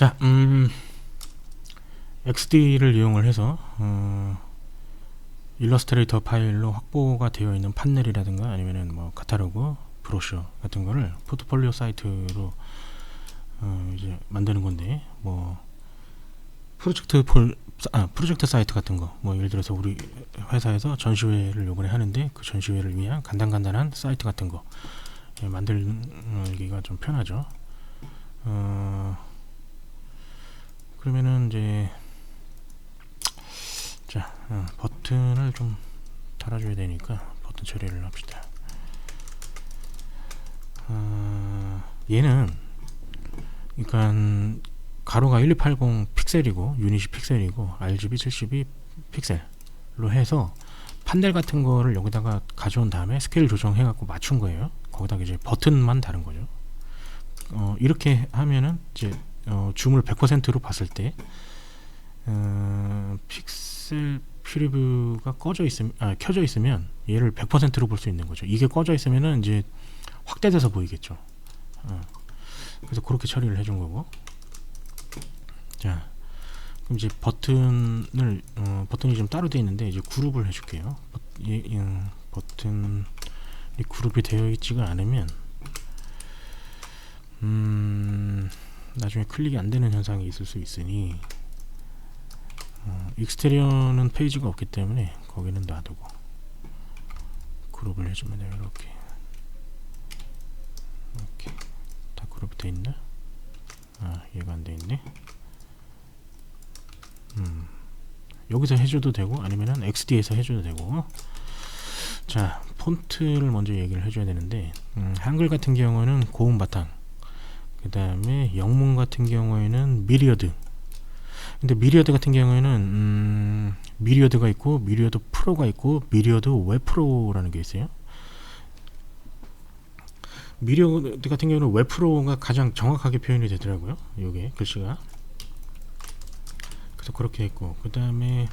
자, XD를 이용을 해서 일러스트레이터 파일로 확보가 되어 있는 판넬이라든가 아니면은 뭐 카탈로그, 브로셔 같은 거를 포트폴리오 사이트로 이제 만드는 건데, 뭐 프로젝트 사이트 같은 거, 뭐 예를 들어서 우리 회사에서 전시회를 요번에 하는데 그 전시회를 위한 간단한 사이트 같은 거 만들기가 좀 편하죠. 그러면은 이제 자, 버튼을 좀 달아줘야 되니까 버튼 처리를 합시다. 얘는 그러니까 가로가 1280 픽셀이고 유닛이 픽셀이고 RGB 72 픽셀로 해서 판넬 같은 거를 여기다가 가져온 다음에 스케일 조정해 갖고 맞춘 거예요. 거기다가 이제 버튼만 다른 거죠. 이렇게 하면은 이제 줌을 100%로 봤을 때 픽셀 프리뷰가 켜져 있으면 얘를 100%로 볼 수 있는 거죠. 이게 꺼져 있으면은 이제 확대돼서 보이겠죠. 그래서 그렇게 처리를 해준 거고. 자, 그럼 이제 버튼이 좀 따로 되어 있는데 이제 그룹을 해줄게요. 버튼이 그룹이 되어 있지가 않으면 나중에 클릭이 안 되는 현상이 있을 수 있으니 익스테리어는 페이지가 없기 때문에 거기는 놔두고 그룹을 해주면 돼요. 이렇게 다 그룹이 돼 있나? 얘가 안 돼 있네. 여기서 해줘도 되고 아니면은 XD에서 해줘도 되고. 자, 폰트를 먼저 얘기를 해줘야 되는데 한글 같은 경우는 고운 바탕, 그 다음에 영문 같은 경우에는 미리어드. 근데 미리어드 같은 경우에는 미리어드가 있고 미리어드 프로가 있고 미리어드 웹 프로라는 게 있어요. 미리어드 같은 경우는 웹 프로가 가장 정확하게 표현이 되더라고요. 요게 글씨가. 그래서 그렇게 했고, 그 다음에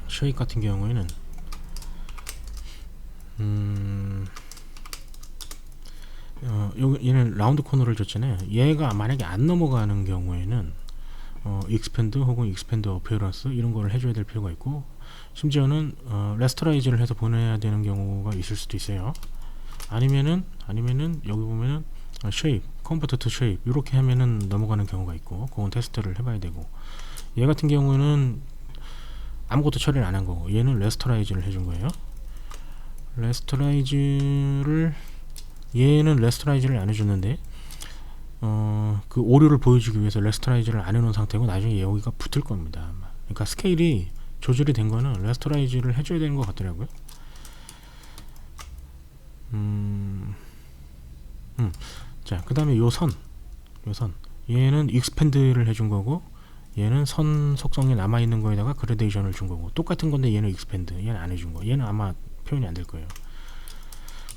쉐입 같은 경우에는 얘는 라운드 코너를 줬잖아요. 얘가 만약에 안 넘어가는 경우에는 익스펜드 혹은 익스펜드 어페어런스 이런 거를 해줘야 될 필요가 있고, 심지어는 레스터라이즈를 해서 보내야 되는 경우가 있을 수도 있어요. 아니면은 여기 보면은 쉐입, 컨버터 투 쉐입 이렇게 하면은 넘어가는 경우가 있고, 그건 테스트를 해봐야 되고. 얘 같은 경우는 아무것도 처리를 안 한 거고, 얘는 레스터라이즈를 해준 거예요. 얘는 레스터라이즈를 안 해줬는데 그 오류를 보여주기 위해서 레스터라이즈를 안 해놓은 상태고 나중에 여기가 붙을 겁니다. 그러니까 스케일이 조절이 된 거는 레스터라이즈를 해줘야 되는 것 같더라고요. 자, 그 다음에 요 선 얘는 익스펜드를 해준 거고, 얘는 선 속성이 남아있는 거에다가 그래데이션을 준 거고, 똑같은 건데 얘는 익스펜드, 얘는 안 해준 거. 얘는 아마 표현이 안 될 거예요.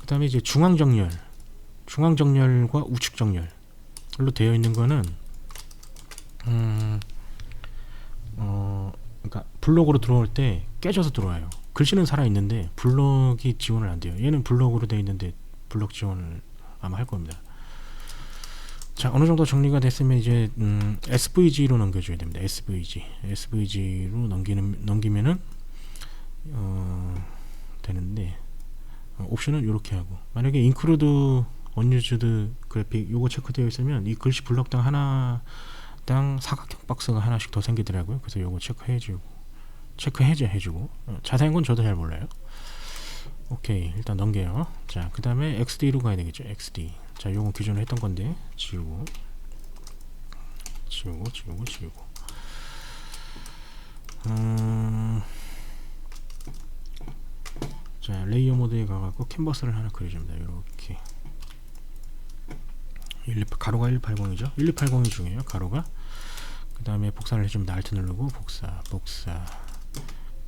그 다음에 이제 중앙정렬과 우측정렬로 되어 있는 거는 그러니까 블록으로 들어올 때 깨져서 들어와요. 글씨는 살아있는데 블록이 지원을 안 돼요. 얘는 블록으로 되어 있는데 블록 지원을 아마 할 겁니다. 자, 어느 정도 정리가 됐으면 이제 SVG로 넘겨줘야 됩니다. SVG로 넘기면은 되는데, 옵션은 이렇게 하고, 만약에 include unused 그래픽 요거 체크되어 있으면 이 글씨 블럭당 하나당 사각형 박스가 하나씩 더 생기더라고요. 그래서 요거 체크해주고 자세한 건 저도 잘 몰라요. 오케이, 일단 넘겨요. 자, 그 다음에 XD로 가야 되겠죠. XD. 자, 요건 기존에 했던 건데 지우고 자, 레이어 모드에 가갖고 캔버스를 하나 그려줍니다. 이렇게 가로가 1280이죠. 1280이 중요해요, 가로가. 그 다음에 복사를 해주면 Alt 누르고 복사.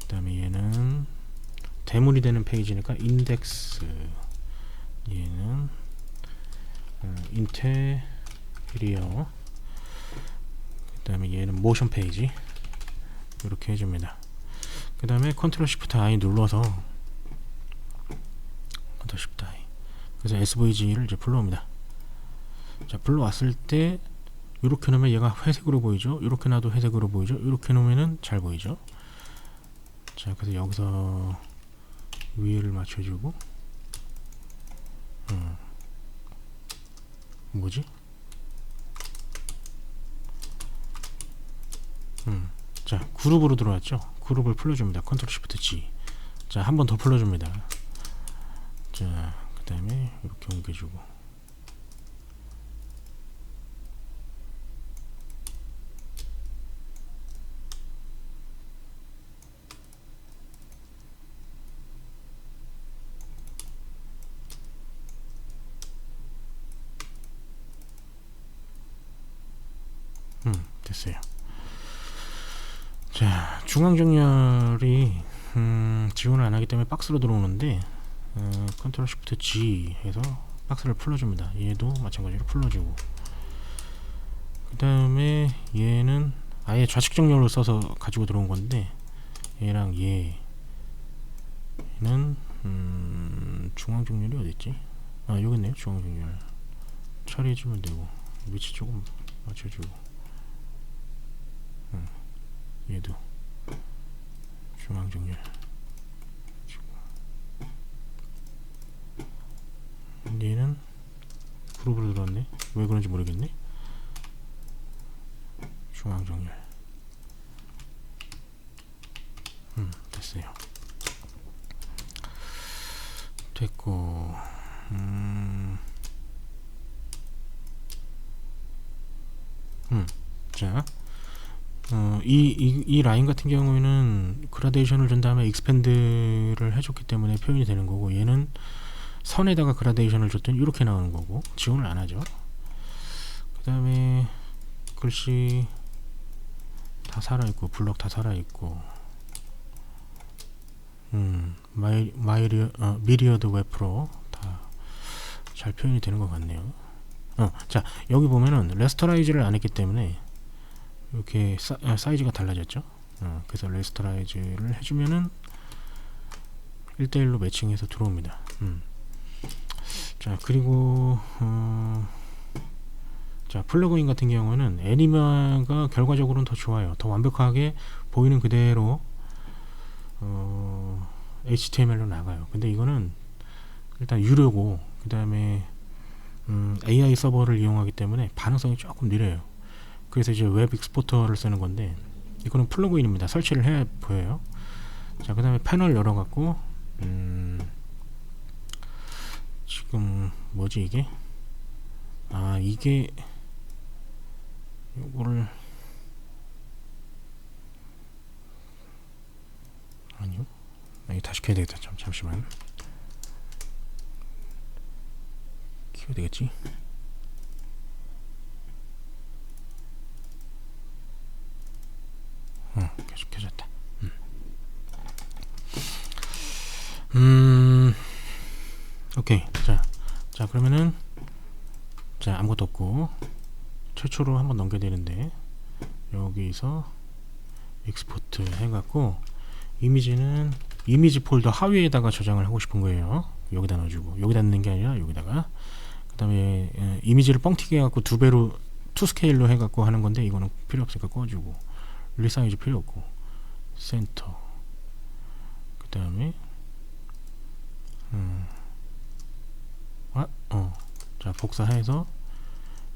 그 다음에 얘는 대문이 되는 페이지니까 인덱스, 얘는 인테리어, 그 다음에 얘는 모션 페이지 이렇게 해줍니다. 그 다음에 컨트롤 시프트 I 눌러서 그래서 SVG를 이제 불러옵니다. 자, 불러왔을 때 이렇게 놓으면 얘가 회색으로 보이죠. 이렇게 놔도 회색으로 보이죠. 이렇게 놓으면은 잘 보이죠. 자, 그래서 여기서 위를 맞춰주고, 뭐지? 자, 그룹으로 들어왔죠. 그룹을 풀러줍니다. 컨트롤 시프트 G. 자, 한 번 더 풀러줍니다. 자, 그 다음에 이렇게 옮겨주고, 됐어요. 자, 중앙 정렬이 지원을 안하기 때문에 박스로 들어오는데, 컨트롤 시프트 G 해서 박스를 풀러줍니다. 얘도 마찬가지로 풀러주고, 그 다음에 얘는 아예 좌측 정렬을 써서 가지고 들어온 건데, 얘랑 얘는 중앙 정렬이 어딨지? 아, 여기 있네요. 중앙 정렬 처리해주면 되고, 위치 조금 맞춰주고, 얘도 중앙 정렬. 얘는 그룹으로 들어왔네. 왜 그런지 모르겠네. 중앙 정렬. 됐어요. 됐고, 자, 이 라인 같은 경우에는 그라데이션을 준 다음에 익스펜드를 해줬기 때문에 표현이 되는 거고, 얘는 선에다가 그라데이션을 줬더니 이렇게 나오는 거고, 지원을 안 하죠. 그 다음에 글씨 다 살아있고, 블럭 다 살아있고, 미리어드 웹프로 다 잘 표현이 되는 것 같네요. 자, 여기 보면은 레스터라이즈를 안 했기 때문에 이렇게 사이즈가 달라졌죠. 그래서 레스터라이즈를 해주면은 1대1로 매칭해서 들어옵니다. 자, 그리고 자, 플러그인 같은 경우는 애니마가 결과적으로는 더 좋아요. 더 완벽하게 보이는 그대로 HTML로 나가요. 근데 이거는 일단 유료고, 그 다음에 AI 서버를 이용하기 때문에 반응성이 조금 느려요. 그래서 이제 웹 익스포터를 쓰는 건데, 이거는 플러그인입니다. 설치를 해 보여요. 자, 그 다음에 패널 열어갖고, 지금 뭐지 이게? 아, 이게 요거를 아니요. 이거 다시 켜야 되겠다. 잠시만. 켜야 되겠지? 계속 켜졌다. 오케이. 자, 그러면은, 자, 아무것도 없고, 최초로 한번 넘겨야 되는데, 여기서 익스포트 해갖고, 이미지는 이미지 폴더 하위에다가 저장을 하고 싶은 거예요. 여기다 넣어주고, 여기다 넣는 게 아니라 여기다가. 그 다음에 이미지를 뻥튀기 해갖고 2배로 2스케일로 해갖고 하는 건데, 이거는 필요 없으니까 꺼주고, 리사이즈 필요 없고, 센터. 그 다음에 자, 복사해서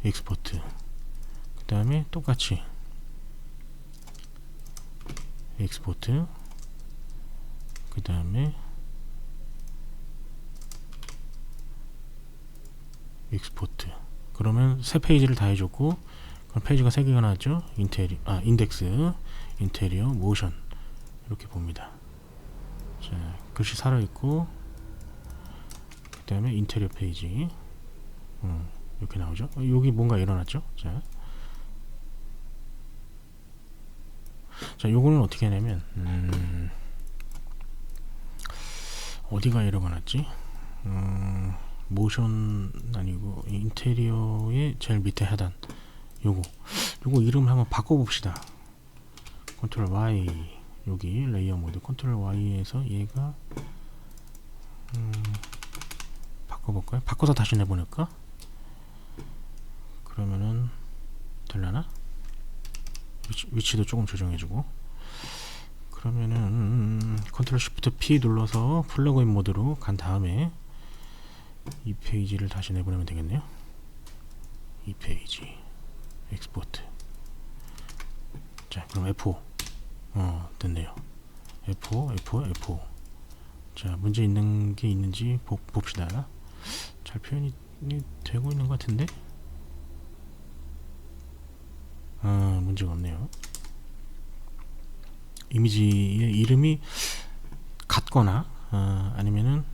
익스포트. 그 다음에 똑같이 익스포트. 그 다음에 익스포트. 그러면 세 페이지를 다 해줬고, 그럼 페이지가 3개가 나왔죠. 인덱스, 인테리어, 모션, 이렇게 봅니다. 자, 글씨 살아있고, 그 다음에 인테리어 페이지, 이렇게 나오죠. 여기 뭔가 일어났죠. 자, 요거는 어떻게 하냐면, 어디가 에러가 났지? 모션 아니고 인테리어의 제일 밑에 하단, 요거 이름 한번 바꿔봅시다. 컨트롤 Y, 여기 레이어 모드 컨트롤 Y에서 얘가 바꿔볼까요? 바꿔서 다시 내보낼까? 그러면은 될라나? 위치도 조금 조정해주고. 그러면은 컨트롤 쉬프트 P 눌러서 플러그인 모드로 간 다음에 이 페이지를 다시 내보내면 되겠네요. 이 페이지 엑스포트. 자, 그럼 F5. 됐네요. F5. 자, 문제 있는 게 있는지 봅시다. 잘 표현이 되고 있는 것 같은데? 문제가 없네요. 이미지의 이름이 같거나 아니면은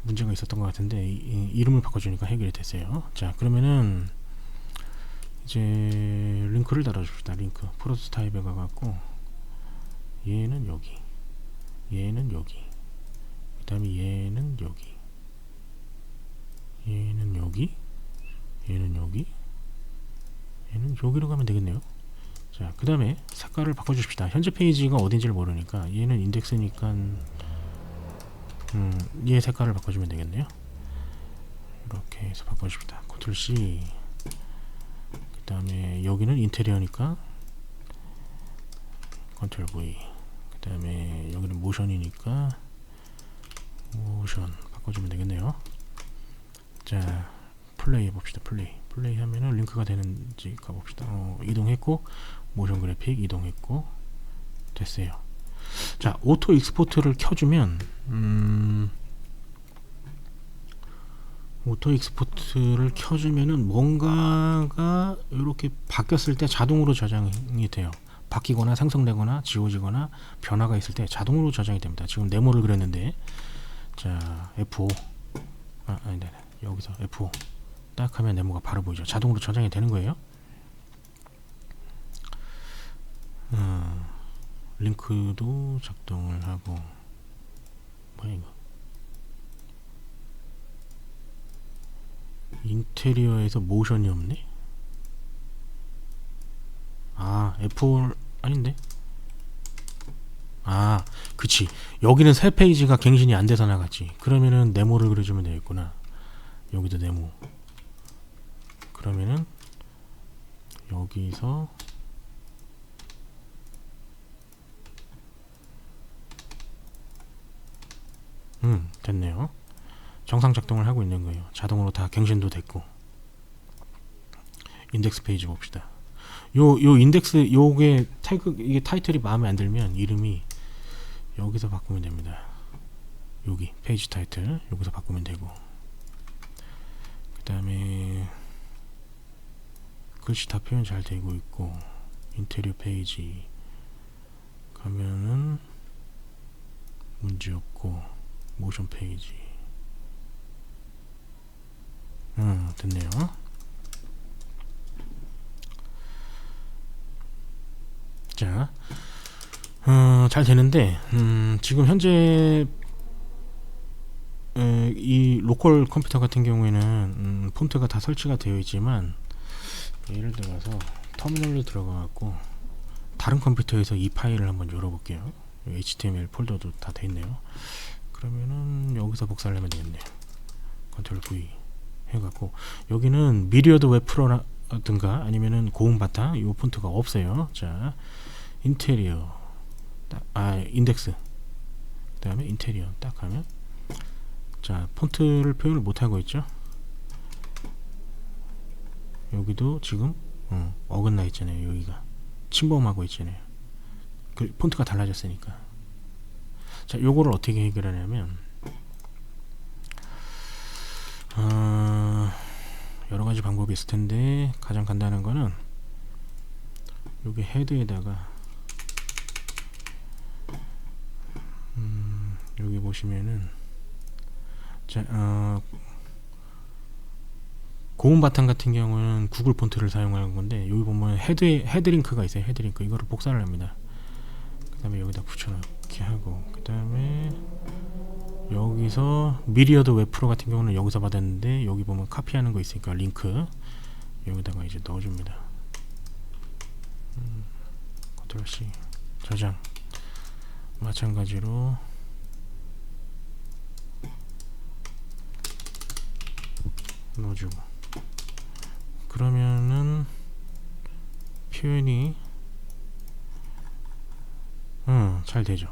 문제가 있었던 것 같은데 이름을 바꿔주니까 해결이 됐어요. 자, 그러면은 이제 링크를 달아줍시다. 링크 프로토타입에 가갖고 얘는 여기, 얘는 여기, 그 다음에 얘는 여기, 얘는 여기, 얘는 여기, 얘는 여기로 가면 되겠네요. 자, 그 다음에 색깔을 바꿔줍시다. 현재 페이지가 어딘지를 모르니까 얘는 인덱스니까 얘 색깔을 바꿔주면 되겠네요. 이렇게 해서 바꿔줍시다. 컨트롤 C. 그 다음에 여기는 인테리어니까 컨트롤 V. 그 다음에 여기는 모션이니까 모션 바꿔주면 되겠네요. 자, 플레이 해봅시다. 플레이 하면은 링크가 되는지 가봅시다. 이동했고, 모션 그래픽 이동했고, 됐어요. 자, 오토 익스포트를 켜주면 오토 익스포트를 켜주면은 뭔가가 이렇게 바뀌었을 때 자동으로 저장이 돼요. 바뀌거나 생성되거나 지워지거나 변화가 있을 때 자동으로 저장이 됩니다. 지금 네모를 그렸는데, 자, F5. 아니다. 여기서 F5 딱 하면 네모가 바로 보이죠. 자동으로 저장이 되는 거예요. 링크도 작동을 하고. 뭐야 이거? 인테리어에서 모션이 없네? F4 아닌데? 그치. 여기는 새 페이지가 갱신이 안 돼서 나갔지. 그러면은 네모를 그려주면 되겠구나. 여기도 네모. 그러면은 여기서 됐네요. 정상 작동을 하고 있는 거예요. 자동으로 다 갱신도 됐고. 인덱스 페이지 봅시다. 요 인덱스 요게 태그 이게 타이틀이 마음에 안 들면 이름이 여기서 바꾸면 됩니다. 여기 페이지 타이틀 여기서 바꾸면 되고. 그 다음에 글씨 다 표현 잘 되고 있고. 인테리어 페이지 가면은 문제 없고. 모션 페이지 됐네요. 자, 잘 되는데 지금 현재 이 로컬 컴퓨터 같은 경우에는 폰트가 다 설치가 되어 있지만, 예를 들어서 터미널로 들어가 갖고 다른 컴퓨터에서 이 파일을 한번 열어볼게요. HTML 폴더도 다 되어 있네요. 그러면은 여기서 복사를 하면 되겠네요. 컨트롤 V 해갖고 여기는 미리어드 웹 프로라든가 아니면은 고운 바탕 이 폰트가 없어요. 자, 인테리어 인덱스 그 다음에 인테리어 딱 하면, 자, 폰트를 표현을 못하고 있죠. 여기도 지금 어긋나 있잖아요. 여기가 침범하고 있잖아요. 그 폰트가 달라졌으니까. 자, 요거를 어떻게 해결하냐면 여러가지 방법이 있을 텐데 가장 간단한 거는 여기 헤드에다가 여기 보시면은, 자, 고운 바탕 같은 경우는 구글 폰트를 사용하는 건데, 여기 보면 헤드링크가 있어요. 헤드링크 이거를 복사를 합니다. 그 다음에 여기다 붙여넣기 하고, 그 다음에 여기서 미리어드 웹 프로 같은 경우는 여기서 받았는데, 여기 보면 카피하는 거 있으니까 링크 여기다가 이제 넣어줍니다. 컨트롤 C 저장. 마찬가지로 넣어주고, 그러면은 표현이 잘 되죠.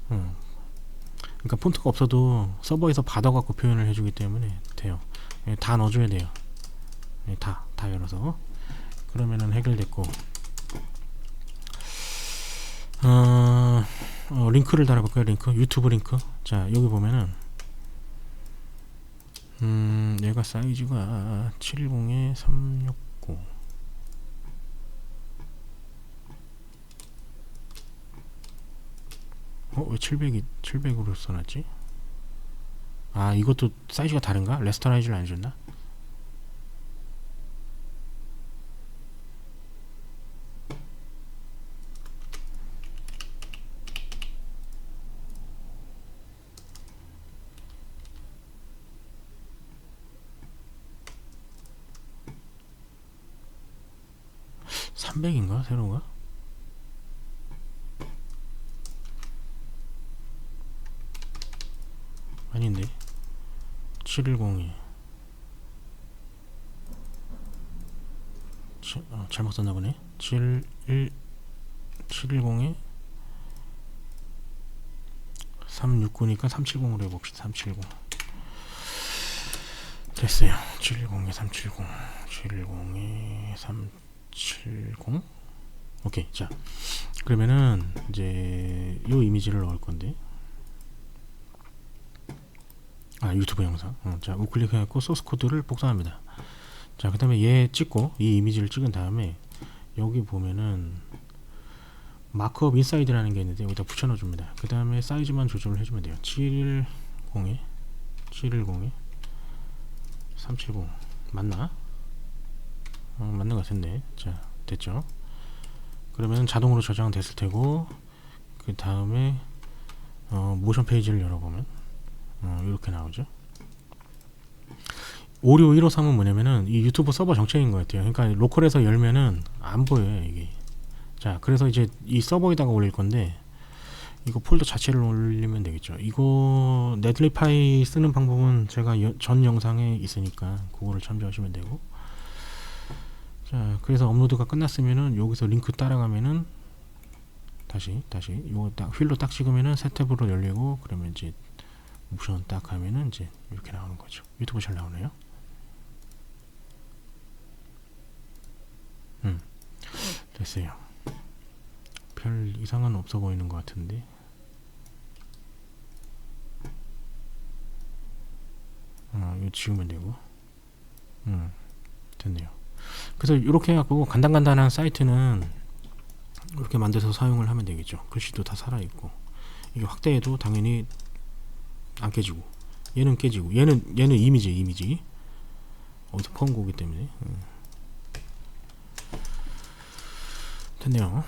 그러니까 폰트가 없어도 서버에서 받아갖고 표현을 해주기 때문에 돼요. 예, 다 넣어줘야 돼요. 예, 다 열어서. 그러면은 해결됐고, 링크를 달아볼까요? 링크, 유튜브 링크. 자, 여기 보면은 얘가 사이즈가 710에 369. 왜 700으로 써놨지? 아, 이것도 사이즈가 다른가? 레스터라이즈를 안 해줬나? (300인가) 새로운가? 아닌데 710이 잘못 썼나 보네. 710에 369니까 370으로 해봅시다. 370 됐어요. 710에 370, 710에 370. 오케이. 자, 그러면은 이제 요 이미지를 넣을 건데, 유튜브 영상. 자, 우클릭해갖고 소스 코드를 복사합니다. 자, 그 다음에 얘 찍고, 이 이미지를 찍은 다음에 여기 보면은 마크업 인사이드라는 게 있는데 여기다 붙여 넣어줍니다. 그 다음에 사이즈만 조절을 해주면 돼요. 710에 370 맞나? 맞는 것 같은데. 자, 됐죠? 그러면 자동으로 저장은 됐을 테고, 그 다음에 모션 페이지를 열어보면 이렇게 나오죠. 오류 153은 뭐냐면은 이 유튜브 서버 정책인 것 같아요. 그러니까 로컬에서 열면은 안 보여요, 이게. 자, 그래서 이제 이 서버에다가 올릴 건데, 이거 폴더 자체를 올리면 되겠죠. 이거 넷리파이 쓰는 방법은 제가 전 영상에 있으니까 그거를 참조하시면 되고, 자, 그래서 업로드가 끝났으면은 여기서 링크 따라가면은 다시 요거 딱 휠로 딱 찍으면은 새 탭으로 열리고, 그러면 이제 모션 딱 하면은 이제 이렇게 나오는 거죠. 유튜브 잘 나오네요. 됐어요. 별 이상은 없어 보이는 것 같은데, 이거 지우면 되고, 됐네요. 그래서 이렇게 해갖고 간단한 사이트는 이렇게 만들어서 사용을 하면 되겠죠. 글씨도 다 살아있고, 이게 확대해도 당연히 안 깨지고, 얘는 깨지고, 얘는 이미지 어디서 퍼온 거기 때문에. 됐네요.